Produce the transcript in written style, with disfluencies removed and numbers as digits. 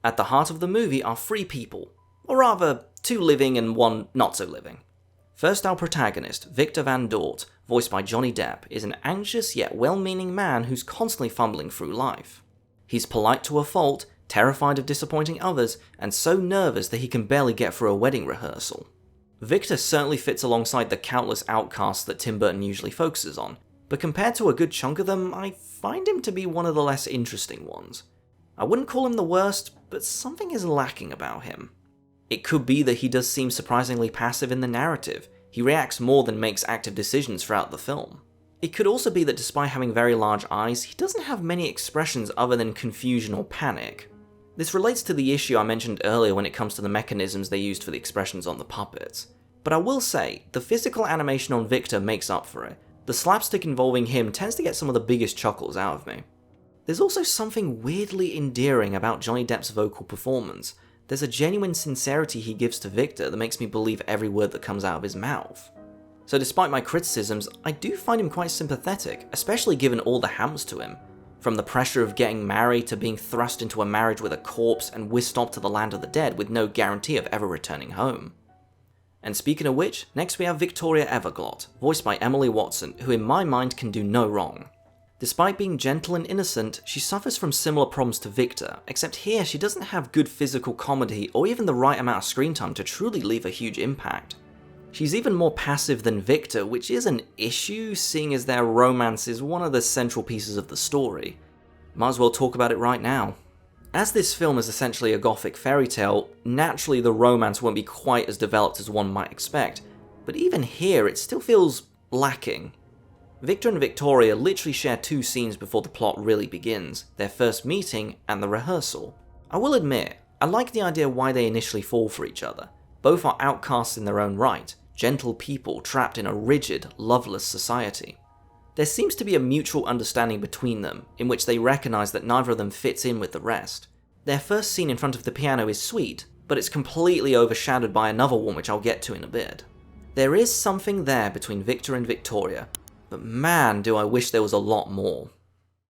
At the heart of the movie are three people, or rather, two living and one not so living. First, our protagonist, Victor Van Dort, voiced by Johnny Depp, is an anxious yet well-meaning man who's constantly fumbling through life. He's polite to a fault, terrified of disappointing others, and so nervous that he can barely get through a wedding rehearsal. Victor certainly fits alongside the countless outcasts that Tim Burton usually focuses on, but compared to a good chunk of them, I find him to be one of the less interesting ones. I wouldn't call him the worst, but something is lacking about him. It could be that he does seem surprisingly passive in the narrative. He reacts more than makes active decisions throughout the film. It could also be that despite having very large eyes, he doesn't have many expressions other than confusion or panic. This relates to the issue I mentioned earlier when it comes to the mechanisms they used for the expressions on the puppets. But I will say, the physical animation on Victor makes up for it. The slapstick involving him tends to get some of the biggest chuckles out of me. There's also something weirdly endearing about Johnny Depp's vocal performance. There's a genuine sincerity he gives to Victor that makes me believe every word that comes out of his mouth. So despite my criticisms, I do find him quite sympathetic, especially given all the hams to him. From the pressure of getting married to being thrust into a marriage with a corpse and whisked off to the land of the dead with no guarantee of ever returning home. And speaking of which, next we have Victoria Everglot, voiced by Emily Watson, who in my mind can do no wrong. Despite being gentle and innocent, she suffers from similar problems to Victor, except here she doesn't have good physical comedy or even the right amount of screen time to truly leave a huge impact. She's even more passive than Victor, which is an issue seeing as their romance is one of the central pieces of the story. Might as well talk about it right now. As this film is essentially a gothic fairy tale, naturally the romance won't be quite as developed as one might expect, but even here it still feels lacking. Victor and Victoria literally share two scenes before the plot really begins, their first meeting and the rehearsal. I will admit, I like the idea why they initially fall for each other. Both are outcasts in their own right, gentle people trapped in a rigid, loveless society. There seems to be a mutual understanding between them, in which they recognise that neither of them fits in with the rest. Their first scene in front of the piano is sweet, but it's completely overshadowed by another one which I'll get to in a bit. There is something there between Victor and Victoria, but man do I wish there was a lot more.